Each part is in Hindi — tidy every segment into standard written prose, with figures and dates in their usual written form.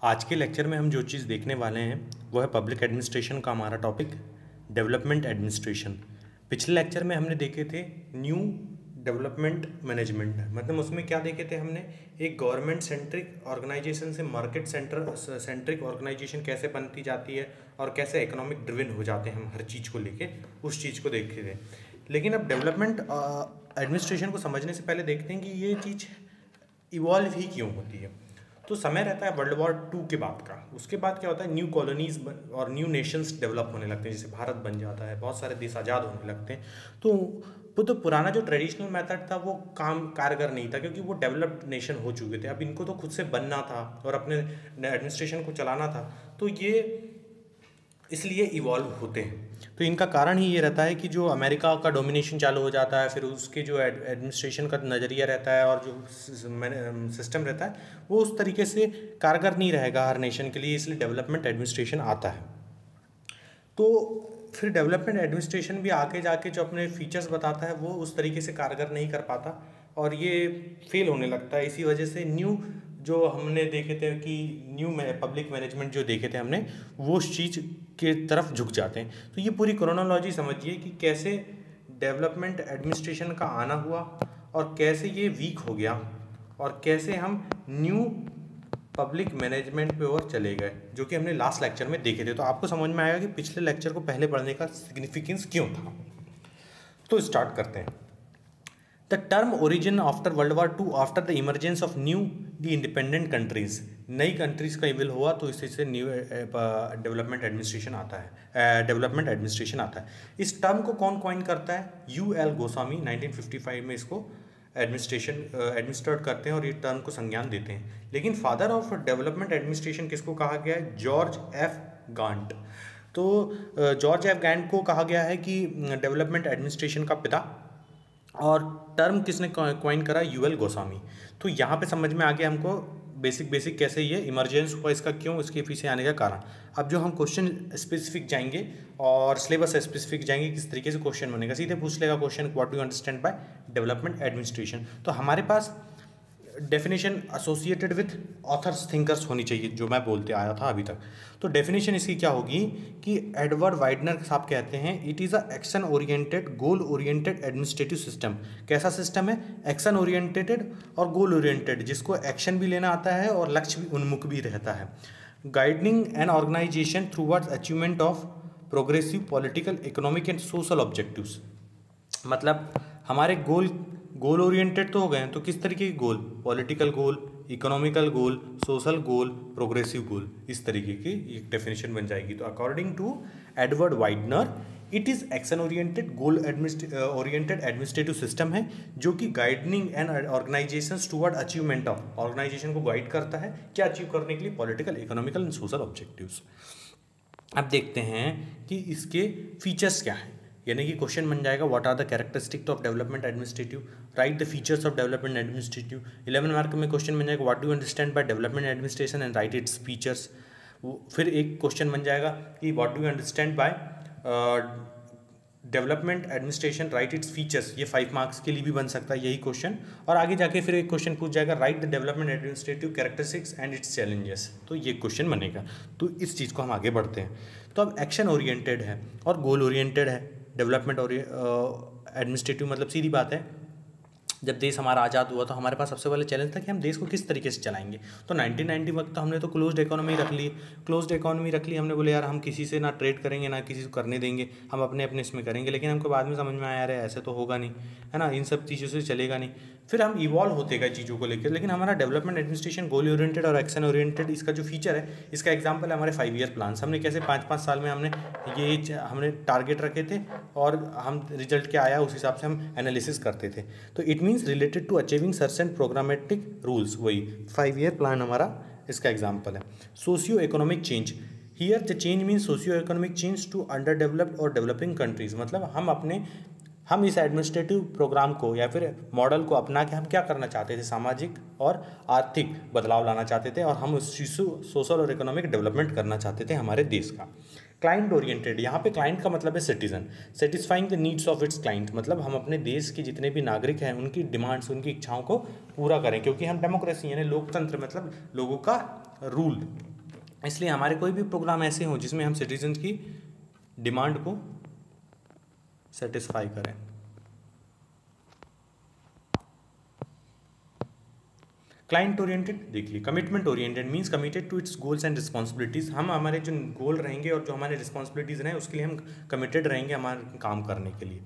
आज के लेक्चर में हम जो चीज़ देखने वाले हैं वो है पब्लिक एडमिनिस्ट्रेशन का हमारा टॉपिक डेवलपमेंट एडमिनिस्ट्रेशन। पिछले लेक्चर में हमने देखे थे न्यू डेवलपमेंट मैनेजमेंट, मतलब उसमें क्या देखे थे हमने, एक गवर्नमेंट सेंट्रिक ऑर्गेनाइजेशन से मार्केट सेंट्रिक ऑर्गेनाइजेशन कैसे बनती जाती है और कैसे इकोनॉमिक ड्रिवन हो जाते हैं हम हर चीज़ को लेके, उस चीज़ को देखे थे। लेकिन अब डेवलपमेंट एडमिनिस्ट्रेशन को समझने से पहले देखते हैं कि ये चीज़ इवॉल्व ही क्यों होती है। तो समय रहता है वर्ल्ड वॉर 2 के बाद का। उसके बाद क्या होता है, न्यू कॉलोनीज और न्यू नेशंस डेवलप होने लगते हैं, जैसे भारत बन जाता है, बहुत सारे देश आज़ाद होने लगते हैं। तो पुराना जो ट्रेडिशनल मेथड था वो कारगर नहीं था, क्योंकि वो डेवलप्ड नेशन हो चुके थे। अब इनको तो खुद से बनना था और अपने एडमिनिस्ट्रेशन को चलाना था, तो ये इसलिए इवॉल्व होते हैं। तो इनका कारण ही ये रहता है कि जो अमेरिका का डोमिनेशन चालू हो जाता है, फिर उसके जो एडमिनिस्ट्रेशन का नज़रिया रहता है और जो सिस्टम रहता है वो उस तरीके से कारगर नहीं रहेगा हर नेशन के लिए, इसलिए डेवलपमेंट एडमिनिस्ट्रेशन आता है। तो फिर डेवलपमेंट एडमिनिस्ट्रेशन भी आगे जाके जो अपने फीचर्स बताता है वो उस तरीके से कारगर नहीं कर पाता और ये फेल होने लगता है। इसी वजह से न्यू जो हमने देखे थे कि न्यू पब्लिक मैनेजमेंट जो देखे थे हमने, वो उस चीज़ के तरफ झुक जाते हैं। तो ये पूरी क्रोनोलॉजी समझिए कि कैसे डेवलपमेंट एडमिनिस्ट्रेशन का आना हुआ और कैसे ये वीक हो गया और कैसे हम न्यू पब्लिक मैनेजमेंट पे और चले गए, जो कि हमने लास्ट लेक्चर में देखे थे। तो आपको समझ में आएगा कि पिछले लेक्चर को पहले पढ़ने का सिग्निफिकेंस क्यों था। तो स्टार्ट करते हैं। The term origin after World War II, after the emergence of new independent countries, नई कंट्रीज का इवल हुआ तो इससे न्यू डेवलपमेंट एडमिनिस्ट्रेशन आता है, डेवलपमेंट एडमिनिस्ट्रेशन आता है। इस टर्म को कौन कॉइन करता है? UL गोस्वामी 1955 में इसको एडमिनिस्ट्रेट करते हैं और ये टर्म को संज्ञान देते हैं। लेकिन फादर ऑफ डेवलपमेंट एडमिनिस्ट्रेशन किसको कहा गया है? George F Gant. तो जॉर्ज एफ गांट को कहा गया है कि डेवलपमेंट एडमिनिस्ट्रेशन का पिता, और टर्म किसने कॉइन करा? UL गोस्वामी। तो यहाँ पे समझ में आ गया हमको बेसिक कैसे ये इमरजेंस हुआ, इसका क्यों, इसके पीछे आने का कारण। अब जो हम क्वेश्चन स्पेसिफिक जाएंगे और सिलेबस स्पेसिफिक जाएंगे, किस तरीके से क्वेश्चन बनेगा, सीधे पूछ लेगा question, what do you understand by development administration. तो हमारे पास definition associated with authors thinkers होनी चाहिए, जो मैं बोलते आया था अभी तक। तो डेफिनेशन इसकी क्या होगी कि एडवर्ड वाइडनर साहब कहते हैं it is a action oriented goal oriented administrative system. कैसा सिस्टम है? एक्शन ओरिएंटेड और गोल ओरिएंटेड, जिसको एक्शन भी लेना आता है और लक्ष्य भी उन्मुख भी रहता है। Guiding an organization through words achievement of progressive political economic and social objectives. मतलब हमारे गोल ओरिएंटेड तो हो गए हैं, तो किस तरीके के goal? Political goal, economical goal, social goal, progressive goal, इस तरीके की एक डेफिनेशन बन जाएगी। तो according to Edward Weidner it is action oriented goal oriented administrative system है, जो कि guiding and organisation toward achievement of, organisation को गाइड करता है क्या अचीव करने के लिए? Political, economical and social objectives. अब देखते हैं कि इसके फीचर्स क्या हैं, यानी कि क्वेश्चन बन जाएगा what are the characteristics of development administrative, right the features of development administrative. 11 mark में क्वेश्चन बन जाएगा what do you understand by development administration and right its features. फिर एक क्वेश्चन बन जाएगा कि what do you understand by development administration, right its features. ये 5 मार्क्स के लिए भी बन सकता है यही क्वेश्चन। और आगे जाके फिर एक क्वेश्चन पूछ जाएगा right the development administrative characteristics and it's challenges. तो ये क्वेश्चन बनेगा। तो इस चीज़ को हम आगे बढ़ते हैं। तो अब एक्शन ओरिएंटेड है और गोल ओरिएंटेड है डेवलपमेंट और एडमिनिस्ट्रेटिव। मतलब सीधी बात है, जब देश हमारा आज़ाद हुआ तो हमारे पास सबसे पहले चैलेंज था कि हम देश को किस तरीके से चलाएंगे। तो 1990 वक्त तो हमने तो क्लोज्ड इकोनॉमी रख ली, हमने बोले यार हम किसी से ना ट्रेड करेंगे ना किसी को करने देंगे, हम अपने अपने इसमें करेंगे। लेकिन हमको बाद में समझ में आया यार ऐसे तो होगा नहीं, है ना, इन सब चीज़ों से चलेगा नहीं। फिर हम इवॉल्व होते गए चीज़ों को लेकर। लेकिन हमारा डेवलपमेंट एडमिनिस्ट्रेशन गोल ओरिएंटेड और एक्शन ओरिएंटेड, इसका जो फीचर है, इसका एग्जाम्पल है हमारे 5 ईयर प्लान। हमने कैसे 5-5 साल में हमने टारगेट रखे थे और हम रिजल्ट क्या आया उस हिसाब से हम एनालिसिस करते थे। तो it means related to achieving certain programmatic rules, वही 5 ईयर प्लान हमारा इसका एग्जाम्पल है। Socio economic change, here the change means socio economic change to under developed और डेवलपिंग कंट्रीज। मतलब हम इस एडमिनिस्ट्रेटिव प्रोग्राम को या फिर मॉडल को अपना के हम क्या करना चाहते थे? सामाजिक और आर्थिक बदलाव लाना चाहते थे और हम उस सोशल और इकोनॉमिक डेवलपमेंट करना चाहते थे हमारे देश का। क्लाइंट ओरिएंटेड, यहाँ पे क्लाइंट का मतलब है citizen, satisfying the needs of its client. मतलब हम अपने देश के जितने भी नागरिक हैं उनकी डिमांड्स, उनकी इच्छाओं को पूरा करें, क्योंकि हम डेमोक्रेसी यानी लोकतंत्र, मतलब लोगों का रूल इसलिए हमारे कोई भी प्रोग्राम ऐसे हों जिसमें हम सिटीजन की डिमांड को सेटिस्फाई करें। क्लाइंट ओरिएंटेड देख लीजिए, commitment oriented means committed to its goals and responsibilities. हम हमारे जो गोल रहेंगे और जो हमारे रिस्पॉन्सिबिलिटीज़ रहें उसके लिए हम कमिटेड रहेंगे हमारे काम करने के लिए।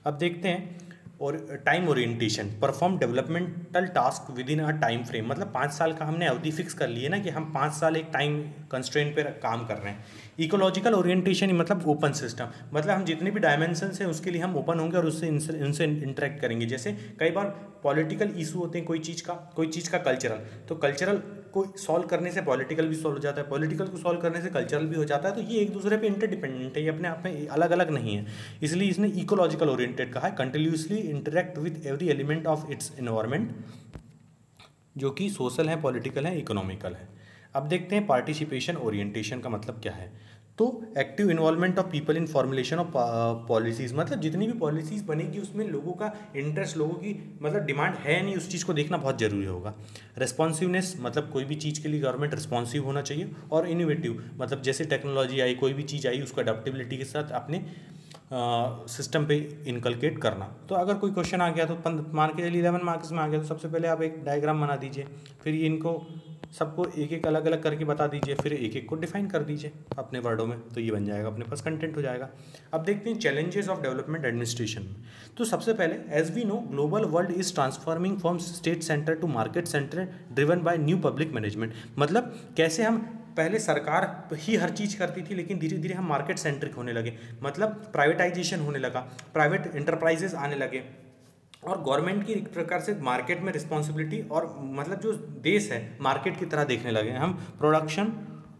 अब देखते हैं, और time orientation, perform developmental task with in a time frame, मतलब 5 साल का हमने अवधि फिक्स कर ली है ना कि हम 5 साल एक टाइम कंस्ट्रेंट पे काम कर रहे हैं। इकोलॉजिकल ओरिएंटेशन मतलब ओपन सिस्टम, मतलब हम जितने भी डायमेंशंस हैं उसके लिए हम ओपन होंगे और उससे इनसे इंटरेक्ट करेंगे। जैसे कई बार पॉलिटिकल इशू होते हैं, कोई चीज़ का कल्चरल, तो कल्चरल को सॉल्व करने से पॉलिटिकल भी सॉल्व हो जाता है, पॉलिटिकल को सॉल्व करने से कल्चरल भी हो जाता है। तो ये एक दूसरे पे इंटरडिपेंडेंट है, ये अपने आप में अलग अलग नहीं है, इसलिए इसने इकोलॉजिकल ओरिएंटेड कहा है। Continuously interact with every element of its environment, जो कि सोशल है, पॉलिटिकल है, इकोनॉमिकल है। अब देखते हैं पार्टिसिपेशन ओरिएंटेशन का मतलब क्या है। तो active involvement of people in formulation of policies, मतलब जितनी भी पॉलिसीज़ बनेगी उसमें लोगों का इंटरेस्ट, लोगों की मतलब डिमांड है नहीं, उस चीज़ को देखना बहुत ज़रूरी होगा। रिस्पॉन्सिवनेस, मतलब कोई भी चीज़ के लिए गवर्नमेंट रिस्पॉन्सिव होना चाहिए। और इनोवेटिव, मतलब जैसे टेक्नोलॉजी आई, कोई भी चीज़ आई, उसको अडेप्टेबिलिटी के साथ अपने सिस्टम पे इनकलकेट करना। तो अगर कोई क्वेश्चन आ गया तो मान के चलिए 11 मार्क्स में आ गया, तो सबसे पहले आप एक डायग्राम बना दीजिए, फिर ये इनको सबको एक एक अलग अलग करके बता दीजिए, फिर एक एक को डिफाइन कर दीजिए अपने वर्डों में, तो ये बन जाएगा, अपने पास कंटेंट हो जाएगा। अब देखते हैं चैलेंजेस ऑफ डेवलपमेंट एडमिनिस्ट्रेशन। तो सबसे पहले, as we know global world is transforming from state centre to market centre driven by new public management, मतलब कैसे हम पहले सरकार ही हर चीज़ करती थी, लेकिन धीरे धीरे हम मार्केट सेंट्रिक होने लगे, मतलब प्राइवेटाइजेशन होने लगा, प्राइवेट इंटरप्राइजेस आने लगे, और गवर्नमेंट की एक प्रकार से मार्केट में रिस्पॉन्सिबिलिटी, और मतलब जो देश है मार्केट की तरह देखने लगे, हम प्रोडक्शन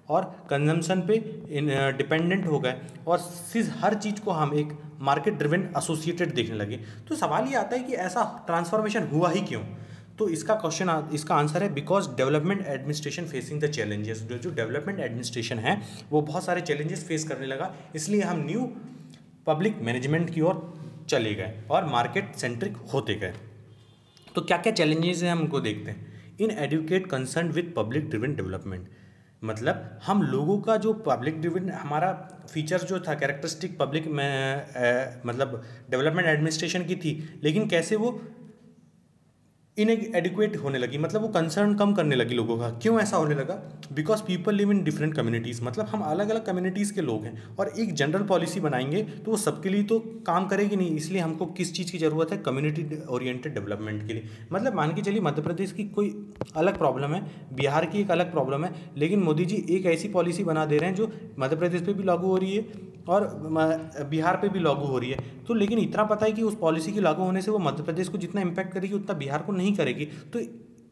और कंजम्पशन पे डिपेंडेंट हो गए, और हर चीज़ को हम एक मार्केट ड्रिवन एसोसिएटेड देखने लगे। तो सवाल ये आता है कि ऐसा ट्रांसफॉर्मेशन हुआ ही क्यों। तो इसका आंसर है because development administration facing the challenges. जो डेवलपमेंट एडमिनिस्ट्रेशन है वो बहुत सारे चैलेंजेस फेस करने लगा, इसलिए हम न्यू पब्लिक मैनेजमेंट की ओर चले गए और मार्केट सेंट्रिक होते गए। तो क्या क्या चैलेंजेस हैं हम उनको देखते हैं। Inadequate concern with public driven development, मतलब हम लोगों का जो पब्लिक ड्रिवन हमारा फीचर जो था, कैरेक्टरिस्टिक पब्लिक में मतलब डेवलपमेंट एडमिनिस्ट्रेशन की थी, लेकिन कैसे वो इनएडिक्वेट होने लगी, मतलब वो कंसर्न कम करने लगी लोगों का। क्यों ऐसा होने लगा? Because people live in different communities, मतलब हम अलग अलग कम्युनिटीज़ के लोग हैं, और एक जनरल पॉलिसी बनाएंगे तो वो सबके लिए तो काम करेगी नहीं, इसलिए हमको किस चीज़ की ज़रूरत है? कम्युनिटी ओरिएंटेड डेवलपमेंट के लिए। मतलब मान के चलिए मध्य प्रदेश की कोई अलग प्रॉब्लम है, बिहार की एक अलग प्रॉब्लम है, लेकिन मोदी जी एक ऐसी पॉलिसी बना दे रहे हैं जो मध्य प्रदेश पे भी लागू हो रही है और बिहार पे भी लागू हो रही है। तो लेकिन इतना पता है कि उस पॉलिसी के लागू होने से वो मध्य प्रदेश को जितना इम्पैक्ट करेगी उतना बिहार को नहीं करेगी। तो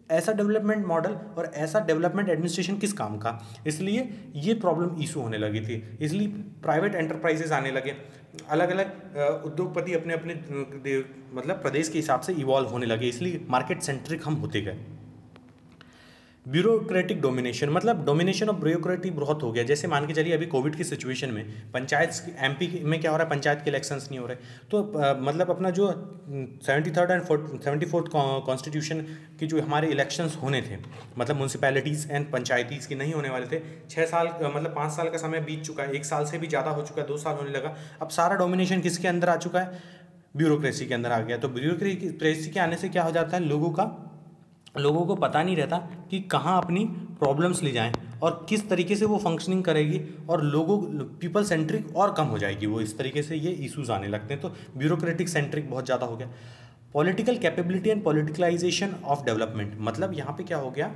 ऐसा डेवलपमेंट मॉडल और ऐसा डेवलपमेंट एडमिनिस्ट्रेशन किस काम का? इसलिए ये प्रॉब्लम इशू होने लगी थी, इसलिए प्राइवेट एंटरप्राइजेस आने लगे, अलग अलग उद्योगपति अपने अपने मतलब प्रदेश के हिसाब से इवॉल्व होने लगे, इसलिए मार्केट सेंट्रिक हम होते गए। ब्यूरोक्रेटिक डोमिनेशन, मतलब डोमिनेशन ऑफ ब्यूरोक्रेटी बहुत हो गया। जैसे मान के चलिए अभी कोविड की सिचुएशन में पंचायत एमपी में क्या हो रहा है, पंचायत के इलेक्शंस नहीं हो रहे, तो मतलब अपना जो 73rd एंड 74th कॉन्स्टिट्यूशन की जो हमारे इलेक्शंस होने थे, मतलब म्यूनसिपैलिटीज़ एंड पंचायतीज़ की नहीं होने वाले थे। 6 साल मतलब 5 साल का समय बीत चुका है, 1 साल से भी ज़्यादा हो चुका है, 2 साल होने लगा। अब सारा डोमिनेशन किसके अंदर आ चुका है? ब्यूरोक्रेसी के अंदर आ गया। तो ब्यूरोक्रेसी के आने से क्या हो जाता है, लोगों को पता नहीं रहता कि कहाँ अपनी प्रॉब्लम्स ले जाएं और किस तरीके से वो फंक्शनिंग करेगी, और पीपल सेंट्रिक और कम हो जाएगी वो, इस तरीके से ये इश्यूज आने लगते हैं। तो ब्यूरोक्रेटिक सेंट्रिक बहुत ज़्यादा हो गया। Political capability and politicalisation of development, मतलब यहाँ पे क्या हो गया,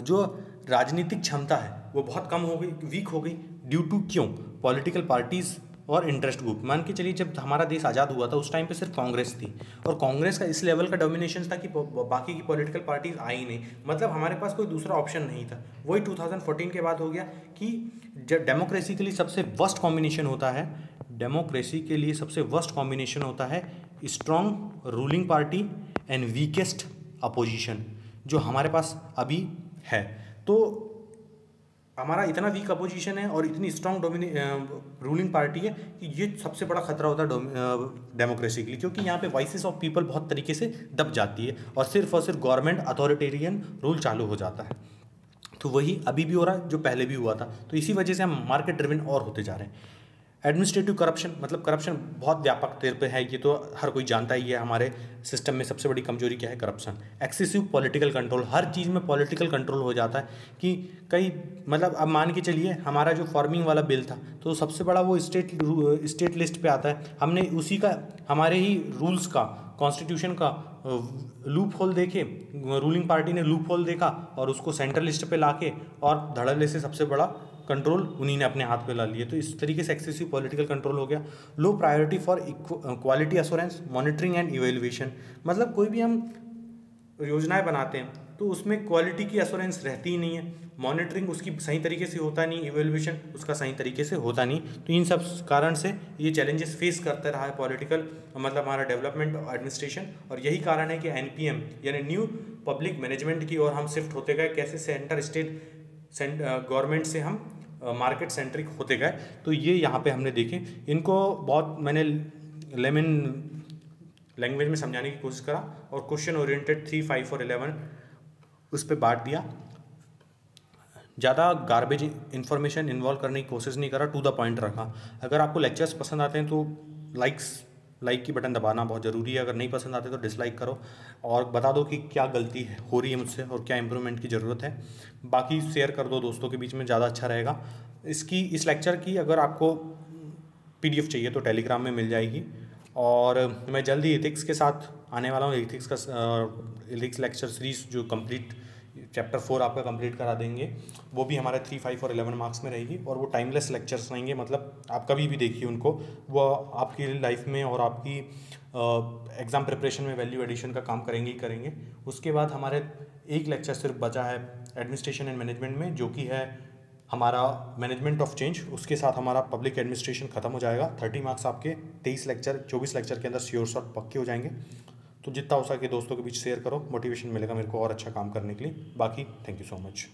जो राजनीतिक क्षमता है वो बहुत कम हो गई, वीक हो गई। ड्यू टू क्यों? पॉलिटिकल पार्टीज़ और इंटरेस्ट ग्रुप। मान के चलिए जब हमारा देश आज़ाद हुआ था उस टाइम पे सिर्फ कांग्रेस थी, और कांग्रेस का इस लेवल का डोमिनेशन था कि बाकी की पॉलिटिकल पार्टीज आई नहीं, मतलब हमारे पास कोई दूसरा ऑप्शन नहीं था। वही 2014 के बाद हो गया कि जब डेमोक्रेसी के लिए सबसे वर्स्ट कॉम्बिनेशन होता है, डेमोक्रेसी के लिए सबसे वर्स्ट कॉम्बिनेशन होता है strong ruling party and weakest opposition, जो हमारे पास अभी है। तो हमारा इतना वीक अपोजिशन है और इतनी स्ट्रॉन्ग रूलिंग पार्टी है कि ये सबसे बड़ा खतरा होता है डेमोक्रेसी के लिए, क्योंकि यहाँ पे वॉइसेस ऑफ पीपल बहुत तरीके से दब जाती है और सिर्फ गवर्नमेंट अथॉरिटेरियन रूल चालू हो जाता है। तो वही अभी भी हो रहा है जो पहले भी हुआ था। तो इसी वजह से हम मार्केट ड्रिवन और होते जा रहे हैं। एडमिनिस्ट्रेटिव करप्शन, मतलब करप्शन बहुत व्यापक तौर पे है, ये तो हर कोई जानता ही है। हमारे सिस्टम में सबसे बड़ी कमजोरी क्या है? करप्शन। एक्सेसिव पॉलिटिकल कंट्रोल, हर चीज़ में पॉलिटिकल कंट्रोल हो जाता है कि कई, मतलब अब मान के चलिए हमारा जो फार्मिंग वाला बिल था तो सबसे बड़ा वो स्टेट लिस्ट पे आता है। हमने उसी का, हमारे ही रूल्स का, कॉन्स्टिट्यूशन का लूप होल देखे, रूलिंग पार्टी ने लूप होल देखा और उसको सेंट्रल लिस्ट पे लाके और धड़ल्ले से सबसे बड़ा कंट्रोल उन्हीं ने अपने हाथ पे ला लिए। तो इस तरीके से एक्सेसिव पॉलिटिकल कंट्रोल हो गया। Low priority for quality assurance, monitoring and evaluation, मतलब कोई भी हम योजनाएं बनाते हैं तो उसमें क्वालिटी की एश्योरेंस रहती ही नहीं है, मॉनिटरिंग उसकी सही तरीके से होता नहीं, इवेल्युएशन उसका सही तरीके से होता नहीं। तो इन सब कारण से ये चैलेंजेस फेस करते रहा है पॉलिटिकल, मतलब हमारा डेवलपमेंट एडमिनिस्ट्रेशन। और यही कारण है कि एनपीएम यानी न्यू पब्लिक मैनेजमेंट की ओर हम शिफ्ट होते गए। कैसे? सेंटर स्टेट गवर्नमेंट से हम मार्केट सेंट्रिक होते गए। तो ये यहाँ पे हमने देखे, इनको बहुत मैंने लेमन लैंग्वेज में समझाने की कोशिश करा और क्वेश्चन ओरिएंटेड 3, 5 और 11 उस पर बांट दिया। ज़्यादा गार्बेज इन्फॉर्मेशन इन्वॉल्व करने की कोशिश नहीं करा, टू द पॉइंट रखा। अगर आपको लेक्चर्स पसंद आते हैं तो लाइक की बटन दबाना बहुत ज़रूरी है। अगर नहीं पसंद आते तो डिसलाइक करो और बता दो कि क्या गलती हो रही है मुझसे और क्या इम्प्रूवमेंट की ज़रूरत है। बाकी शेयर कर दो दोस्तों के बीच में, ज़्यादा अच्छा रहेगा। इस लेक्चर की अगर आपको PDF चाहिए तो टेलीग्राम में मिल जाएगी। और मैं जल्दी एथिक्स के साथ आने वाला हूँ। एथिक्स लेक्चर सीरीज जो कंप्लीट चैप्टर 4 आपका कंप्लीट करा देंगे, वो भी हमारे 3, 5 और 11 मार्क्स में रहेगी। और वो टाइमलेस लेक्चर्स रहेंगे, मतलब आप कभी भी देखिए उनको, वो आपकी लाइफ में और आपकी एग्ज़ाम प्रिपरेशन में वैल्यू एडिशन का काम करेंगे ही करेंगे। उसके बाद हमारे एक लेक्चर सिर्फ बचा है एडमिनिस्ट्रेशन एंड मैनेजमेंट में, जो कि है हमारा मैनेजमेंट ऑफ चेंज। उसके साथ हमारा पब्लिक एडमिनिस्ट्रेशन खत्म हो जाएगा। 30 मार्क्स आपके 24 लेक्चर के अंदर श्योर शॉट पक्के हो जाएंगे। तो जितना हो सके दोस्तों के बीच शेयर करो, मोटिवेशन मिलेगा मेरे को और अच्छा काम करने के लिए। बाकी थैंक यू सो मच।